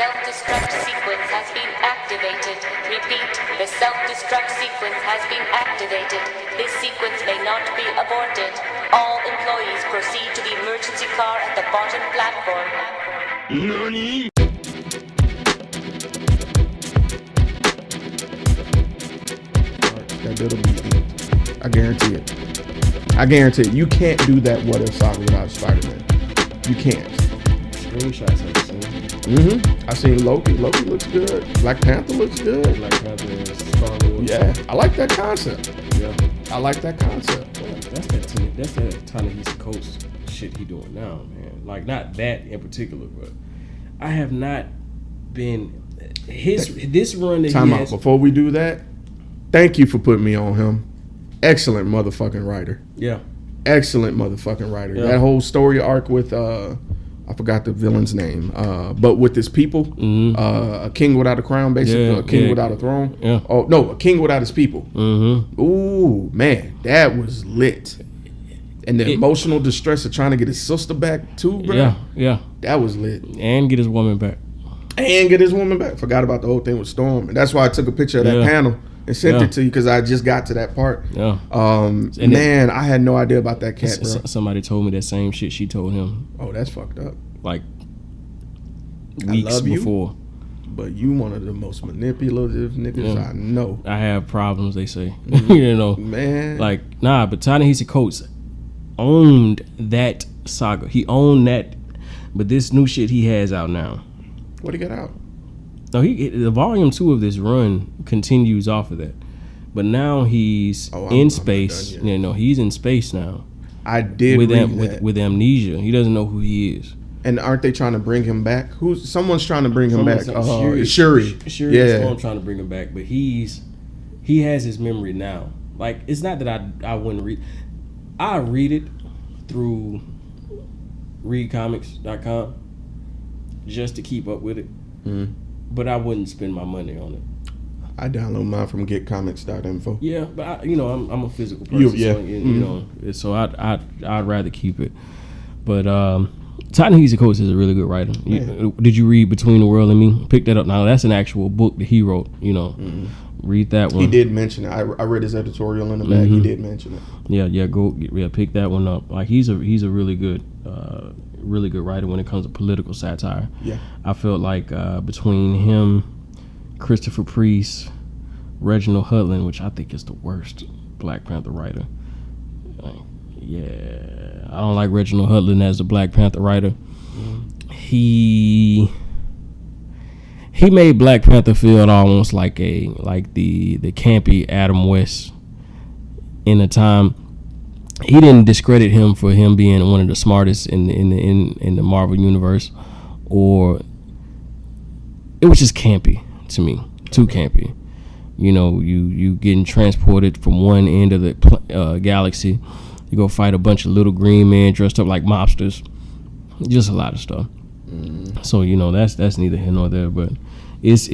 self-destruct sequence has been activated. Repeat, the self-destruct sequence has been activated. This sequence may not be aborted. All employees proceed to the emergency car at the bottom platform. NANI?! That'll be it. I guarantee it. I guarantee it. You can't do that What If saga without Spider-Man. You can't. Screenshots I've seen. I seen Loki. Loki looks good. Black Panther looks good. Black Panther is Star-Lord. Yeah, I like that concept. Yeah. I like that concept. Well, that's that Ta-Nehisi Coates shit he doing now, man. Like, not that in particular, but I have not been this run that Time he out. has. Before we do that, thank you for putting me on him. Excellent motherfucking writer. Yeah. Excellent motherfucking writer. Yeah. That whole story arc with I forgot the villain's name, but with his people, a king without a crown, basically, a king without a throne. Yeah. Oh no, a king without his people. Ooh, man, that was lit. And the emotional distress of trying to get his sister back too, bro. Yeah. That was lit. And get his woman back. And get his woman back. Forgot about the whole thing with Storm, and that's why I took a picture of that panel and sent it to you because I just got to that part. Yeah. Man, I had no idea about that cat, bro. Somebody told me that same shit she told him. Oh, that's fucked up. Like weeks before. But you one of the most manipulative niggas I know. I have problems, they say. You know. Man. Like, nah, but Ta-Nehisi Coates owned that saga. He owned that. But this new shit he has out now. What he got out? No, the volume 2 of this run continues off of that. But now he's in space. You know, he's in space now. I did read that. With amnesia. He doesn't know who he is. And aren't they trying to bring him back? Someone's trying to bring him back. Shuri. Shuri is the one trying to bring him back, but he has his memory now. Like, it's not that I wouldn't read. I read it through readcomics.com just to keep up with it. But I wouldn't spend my money on it. I download mine from getcomics.info. Yeah, but I'm a physical person. So, you know, so I'd rather keep it. But Ta-Nehisi Coates is a really good writer. Did you read Between the World and Me? Pick that up. Now that's an actual book that he wrote. You know, read that one. He did mention it. I read his editorial in the back. He did mention it. Yeah. Pick that one up. Like he's a really good writer when it comes to political satire. Yeah, I felt like between him, Christopher Priest, Reginald Hudlin, which I think is the worst Black Panther writer. I don't like Reginald Hudlin as the Black Panther writer. He made Black Panther feel almost like the campy Adam West in a time. He didn't discredit him for him being one of the smartest in the Marvel universe, or it was just campy to me, too campy. You know, you getting transported from one end of the galaxy, you go fight a bunch of little green men dressed up like mobsters, just a lot of stuff. So you know that's neither here nor there, but it's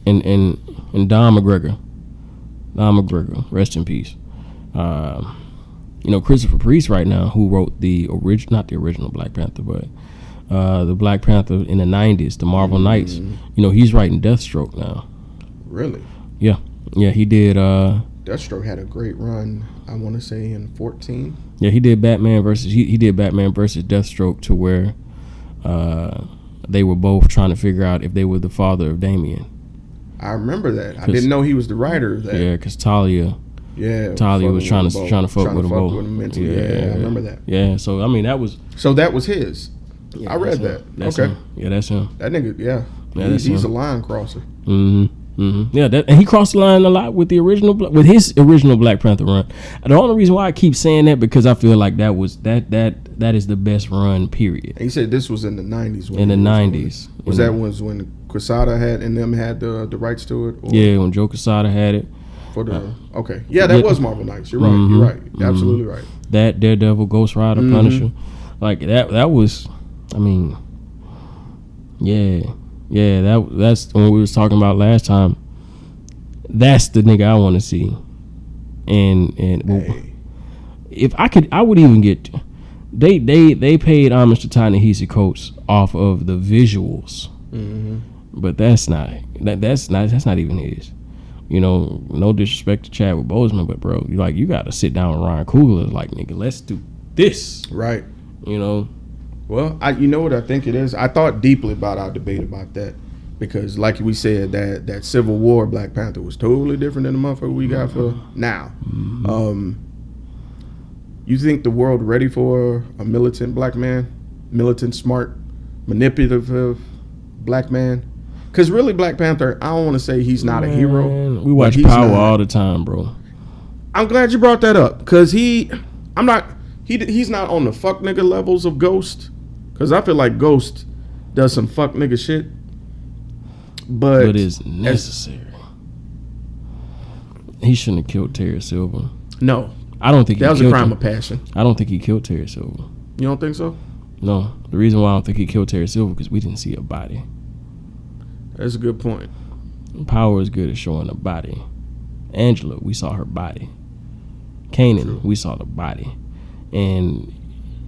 and Don McGregor, rest in peace. You know, Christopher Priest right now, who wrote not the original Black Panther, but the Black Panther in the 90s, the Marvel Knights, you know, he's writing Deathstroke now. Really? Yeah, he did. Deathstroke had a great run, I want to say, in 14. Yeah, he did Batman versus Deathstroke, to where they were both trying to figure out if they were the father of Damian. I remember that. I didn't know he was the writer of that. Yeah, because Talia was trying to fuck with them both. Yeah, I remember that. Yeah, so I mean that was his. I read that. Okay. Him. Yeah, that's him. That nigga, he's a line crosser. Yeah, and he crossed the line a lot with his original Black Panther run. The only reason why I keep saying that because I feel like that is the best run, period. And you said this was in the 90s. In the 90s. Was that when Quesada had the rights to it? Or? Yeah, when Joe Quesada had it. Okay. Yeah, that was Marvel Knights. You're right. You're right. You're absolutely right. That Daredevil, Ghost Rider, Punisher. Like that was, I mean, that's when we was talking about last time. That's the nigga I want to see. And if I could, I would even get. They paid homage to Ta-Nehisi Coates off of the visuals But that's not even his. You know, no disrespect to Chadwick Boseman, but bro, you got to sit down with Ryan Coogler, like, nigga, let's do this. Right. You know. Well, you know what I think it is? I thought deeply about our debate about that. Because like we said, that Civil War Black Panther was totally different than the motherfucker we got for now. You think the world ready for a militant black man? Militant, smart, manipulative black man? Because really, Black Panther, I don't want to say he's not a hero. We watch Power all the time, bro. I'm glad you brought that up. Because he's not on the fuck nigga levels of Ghost. Because I feel like Ghost does some fuck nigga shit. But it's necessary. He shouldn't have killed Terry Silver. No. I don't think that was a crime of passion. I don't think he killed Terry Silver. You don't think so? No. The reason why I don't think he killed Terry Silver because we didn't see a body. That's a good point. Power is good at showing a body. Angela, we saw her body. Kanan, we saw the body. And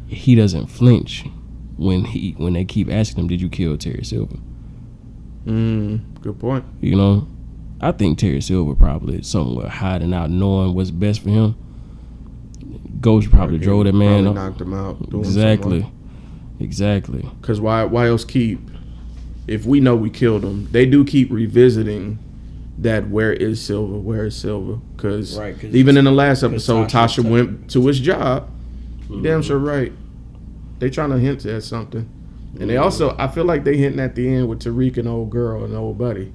he doesn't flinch when they keep asking him, did you kill Terry Silver? Good point. You know, I think Terry Silver probably is somewhere hiding out, knowing what's best for him. Ghost probably drove that man up. Knocked him out. Exactly. Because why else keep? If we know we killed him, they do keep revisiting that. Where is Silver? Where is Silver? Because even in the last episode, Tasha went to his job. Damn sure right. They trying to hint at something. And they also, I feel like they hinting at the end with Tariq and old girl and old buddy.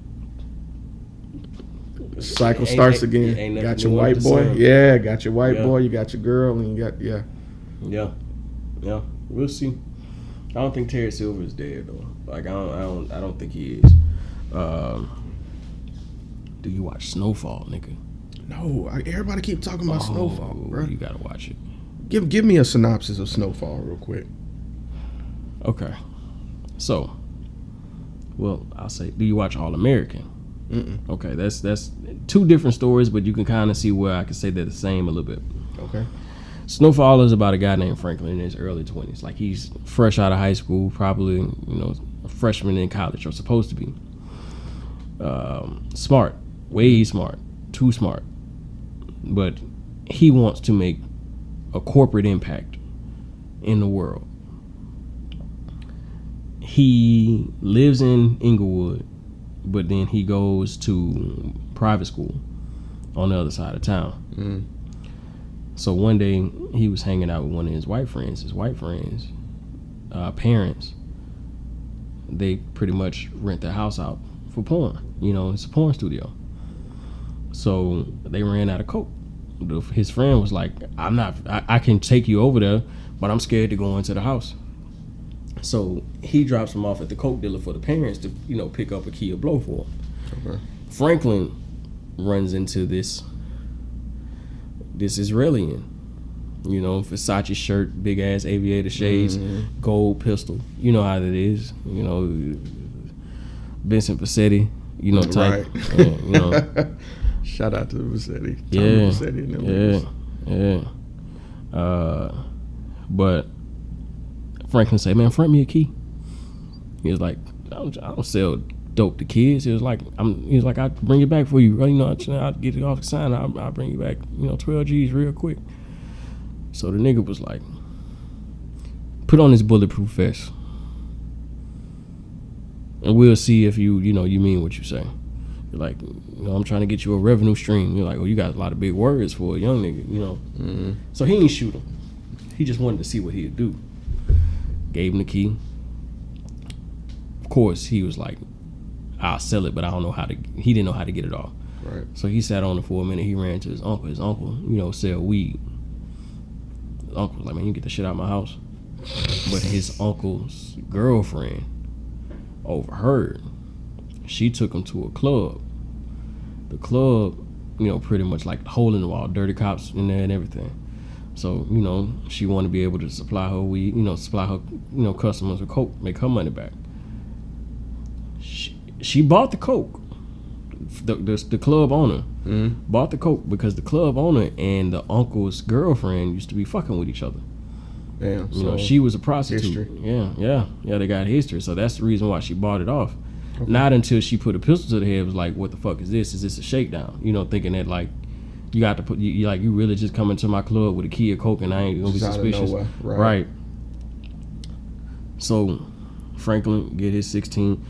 The cycle starts again. Got your white boy. Yeah, got your white boy. You got your girl, and you got Yeah. We'll see. I don't think Terry Silver is dead though. Like I don't think he is. Do you watch Snowfall, nigga? No, everybody keep talking about Snowfall, bro. You gotta watch it. Give me a synopsis of Snowfall real quick. Okay. So, well, I'll say, do you watch All American? Okay, that's two different stories, but you can kind of see where I can say they're the same a little bit. Okay. Snowfall is about a guy named Franklin in his early 20s. Like he's fresh out of high school, probably, a freshman in college or supposed to be. Smart, way smart, too smart. But he wants to make a corporate impact in the world. He lives in Inglewood, but then he goes to private school on the other side of town. So one day he was hanging out with one of his white friends. His white friends' parents, they pretty much rent their house out for porn. It's a porn studio. So they ran out of coke. His friend was like, I can take you over there, but I'm scared to go into the house. So he drops him off at the coke dealer for the parents to, pick up a key of blow for him. Okay. Franklin runs into this Israeli, Versace shirt, big ass aviator shades, gold pistol. You know how it is. Vincent Vassetti, type. Right. Shout out to Vassetti. But Franklin said, "Man, front me a key." He was like, "I don't sell dope to kids." He was like, "I'll bring it back for you. I'll get it off the sign. I'll bring you back, 12 G's real quick." So the nigga was like, "Put on this bulletproof vest, and we'll see if you mean what you say." You're like, I'm trying to get you a revenue stream. You're like, you got a lot of big words for a young nigga, So he didn't shoot him. He just wanted to see what he'd do. Gave him the key. Of course, he was like, I'll sell it, but I don't know how to. He didn't know how to get it off. Right. So he sat on it for a minute. He ran to his uncle. His uncle, sell weed. His uncle was like, man, you get the shit out of my house. But his uncle's girlfriend overheard. She took him to a club. The club, pretty much like hole in the wall, dirty cops in there and everything. So, she wanted to be able to supply her weed, supply her, customers with coke, make her money back. She bought the coke. The club owner bought the coke because the club owner and the uncle's girlfriend used to be fucking with each other. Damn. You know, she was a prostitute. History. Yeah. They got history. So that's the reason why she bought it off. Okay. Not until she put a pistol to the head was like, what the fuck is this? Is this a shakedown? You know, thinking that like you got to put you really just come into my club with a key of coke and I ain't gonna be suspicious. Right. So Franklin get his 16.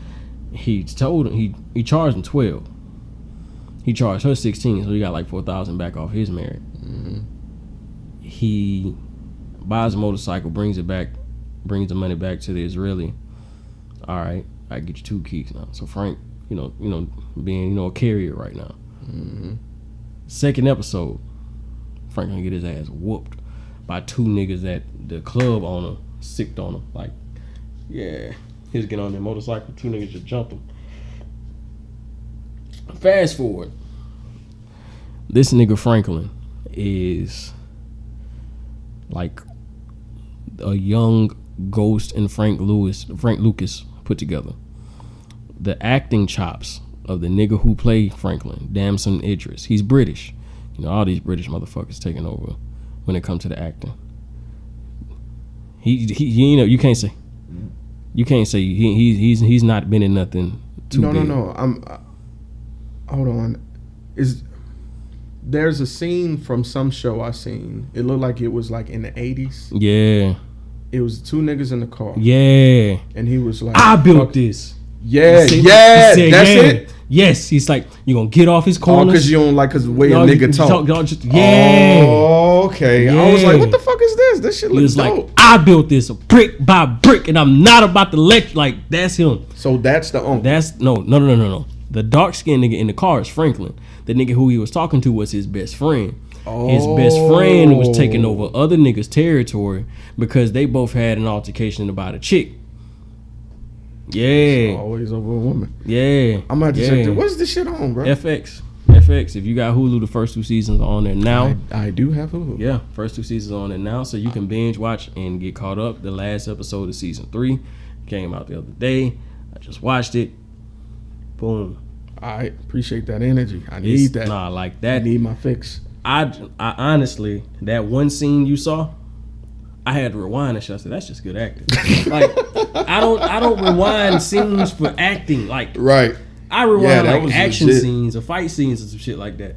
He told him he charged him 12. He charged her 16, so he got like 4,000 back off his merit. Mm-hmm. He buys a motorcycle, brings the money back to the Israeli. All right, I get you 2 keys now. So Frank, you know, being a carrier right now. Mm-hmm. Second episode, Frank gonna get his ass whooped by 2 niggas that the club owner sicked on him. Like, yeah, he was getting on their motorcycle, 2 niggas just jumped him. Fast forward, this nigga Franklin is like a young Ghost and Frank Lucas put together. The acting chops of the nigga who played Franklin, Damson Idris. He's British. You know, all these British motherfuckers taking over when it comes to the acting. He you know, you can't say he's not been in nothing too big. No. Hold on. There's a scene from some show I seen. It looked like it was like in the 80s. Yeah. It was 2 niggas in the car. Yeah. And he was like, I built this. Yeah, said, that's it. Yes, he's like, you gonna get off his corners. Oh, because you don't like the way a nigga talk. Yeah. Oh, okay. Yeah. I was like, what the fuck is this? This shit looks dope. Like, I built this brick by brick, and I'm not about to let like that's him. So that's the uncle. That's no. The dark skinned nigga in the car is Franklin. The nigga who he was talking to was his best friend. Oh. His best friend was taking over other niggas' territory because they both had an altercation about a chick. Yeah. It's always over a woman. Yeah. I'm about to check this. What's this shit on, bro? FX. If you got Hulu, the first 2 seasons are on there now. I do have Hulu. Yeah, first 2 seasons are on there now, so you can binge watch and get caught up. The last episode of season 3 came out the other day. I just watched it. Boom. I appreciate that energy. I need that. Nah, like that. I need my fix. I honestly, that one scene you saw, I had to rewind and shit. I said, that's just good acting. Like, I don't rewind scenes for acting. Like, right. I rewind like action scenes or fight scenes and some shit like that.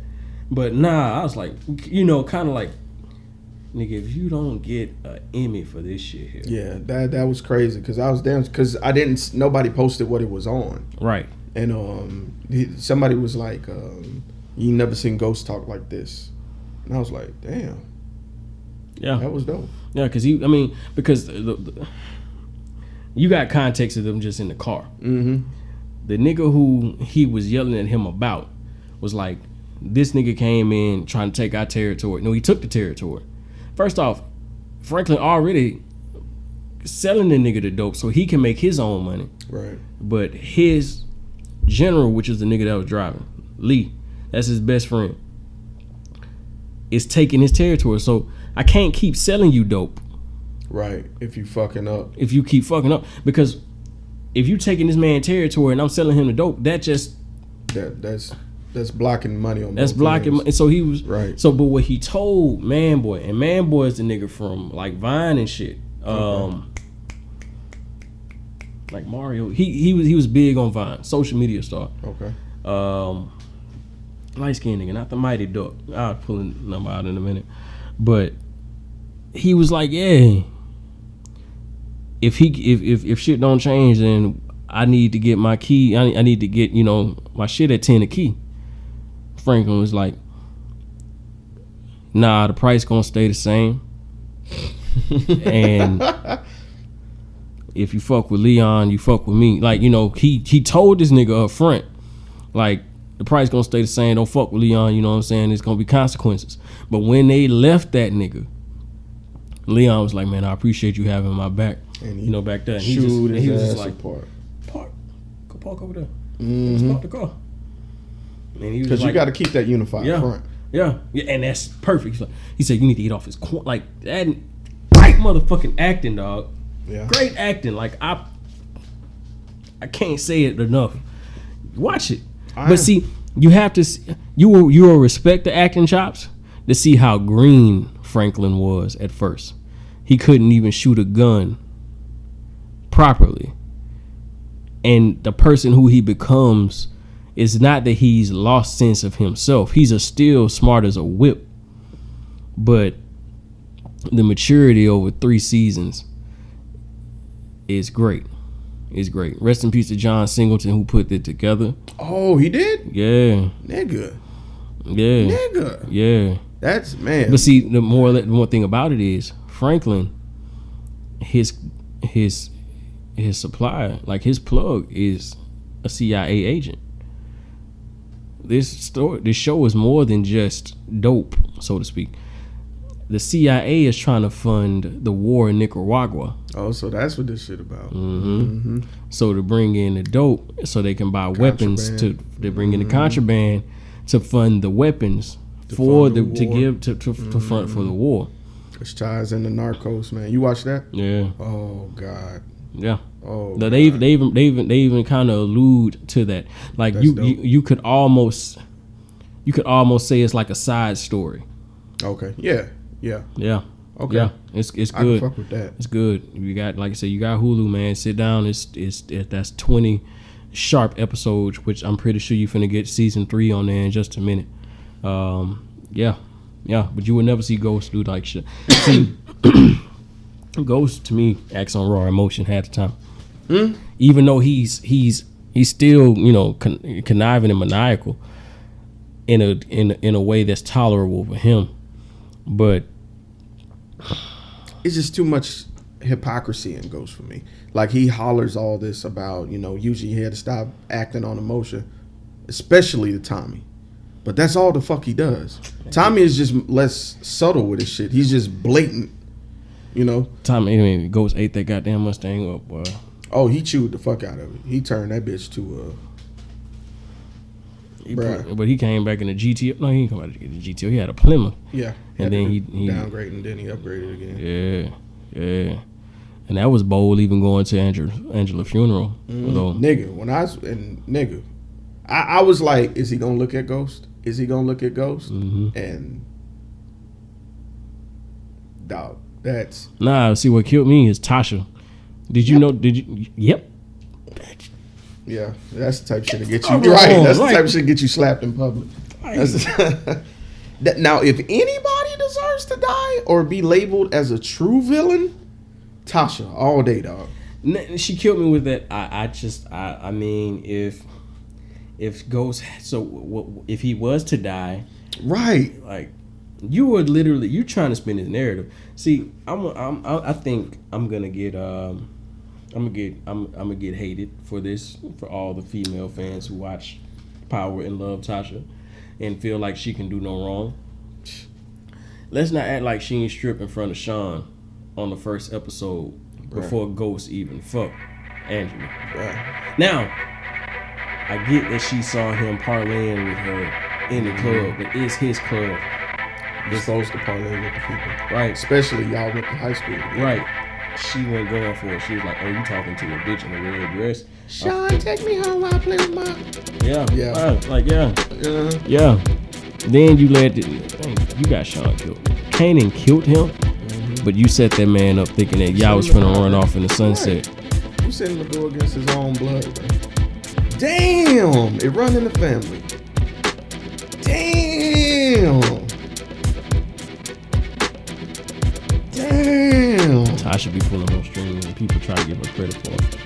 But nah, I was like, you know, kind of like, nigga, if you don't get an Emmy for this shit here. Yeah, that was crazy because I was down because nobody posted what it was on. Right. And somebody was like, you never seen Ghost talk like this. And I was like, damn. Yeah. That was dope. Yeah, because you got context of them just in the car. Mm-hmm. The nigga who he was yelling at him about was like, this nigga came in trying to take our territory. No, he took the territory. First off, Franklin already selling the nigga the dope so he can make his own money. Right. But his general, which is the nigga that was driving, Lee, that's his best friend, is taking his territory. So I can't keep selling you dope. Right. If you fucking up. If you keep fucking up. Because if you taking this man territory and I'm selling him the dope, that's blocking money on. That's blocking money. So he was right. So but what he told Manboy, and Manboy is the nigga from like Vine and shit. Like Mario, he was big on Vine, social media star. Okay. Light skinned nigga, not the Mighty Duck. I'll pull a number out in a minute. But he was like, yeah, if shit don't change, then I need to get my key. I need to get, you know, my shit at 10 a key. Franklin was like, nah, the price gonna stay the same. And if you fuck with Leon, you fuck with me. Like, you know, he told this nigga up front, like, the price gonna stay the same. Don't fuck with Leon, you know what I'm saying? There's gonna be consequences. But when they left that nigga, Leon was like, man, I appreciate you having my back. And you know, back there. And he was just like, park. Go park over there. Mm-hmm. Let's park the car. Because you got to keep that unified front. Yeah, and that's perfect. He said, you need to get off his corner. Like, that right motherfucking acting, dog. Yeah. Great acting. Like, I can't say it enough. Watch it. But see, you have to, you will respect the acting chops to see how green Franklin was at first. he couldn't even shoot a gun properly. And the person who he becomes is not that he's lost sense of himself. He's still smart as a whip. But the maturity over 3 seasons is great. It's great. Rest in peace to John Singleton, who put it together. Oh, he did? Yeah. Nigga. Yeah. Nigga. Yeah. That's, man. But see, the more thing about it is Franklin, his supplier, like his plug, is a CIA agent. This show is more than just dope, so to speak. The CIA is trying to fund the war in Nicaragua. Oh, so that's what this shit about. So to bring in the dope, so they can buy weapons. They bring in the contraband to fund the weapons to front for the war. Which ties into Narcos, man. You watch that? Yeah. Oh God. Yeah. Oh. No, they even kind of allude to that. Like you could almost say it's like a side story. Okay. Yeah. Yeah. Yeah. Okay. Yeah. It's good. I can fuck with that. It's good. You got, like I said, you got Hulu, man. Sit down. That's 20 sharp episodes, which I'm pretty sure you're finna get season 3 on there in just a minute. Yeah. But you would never see Ghost do like shit. See, Ghost to me acts on raw emotion half the time. Even though he's still, you know, conniving and maniacal in a way that's tolerable for him, but it's just too much hypocrisy in Ghost for me. Like, he hollers all this about, you know, usually he had to stop acting on emotion, especially to Tommy. But that's all the fuck he does. Tommy is just less subtle with his shit. He's just blatant, you know. Tommy, anyway, Ghost ate that goddamn Mustang up, boy. Oh, he chewed the fuck out of it. He turned that bitch to but he came back in the GTO. No, he didn't come out of the GTO. He had a Plymouth. Yeah. And then he downgraded, and then he upgraded again. Yeah. And that was bold, even going to Angela's funeral. Nigga, I was like, is he gonna look at Ghost? Is he gonna look at Ghost? And dog, that's see what killed me is Tasha. Did you know? Yep. Yeah, that's the type of shit that get you right. That's the type of shit that get you slapped in public. Now, if anybody deserves to die or be labeled as a true villain, Tasha, all day, dog. She killed me with that. I mean, if Ghost, so if he was to die, right? Like, you trying to spin his narrative. See, I think I'm gonna get hated for this, for all the female fans who watch Power and love Tasha and feel like she can do no wrong. Let's not act like she ain't stripped in front of Sean on the first episode before Ghost even fucked Angela. Now, I get that she saw him parlaying with her in the club, but it's his club. You're supposed to parlay with the people. Right. Especially y'all went to high school together. Right. She wasn't going for it. She was like, oh, you talking to a bitch in a red dress. Sean, take me home while I play with my... Yeah. Yeah. Yeah. Then you you got Sean killed. Kanan killed him, but you set that man up thinking that y'all was finna run off in the sunset. Right. You sent him to go against his own blood, bro. Damn! It run in the family. Damn! Tasha be pulling on strings and people try to give her credit for it.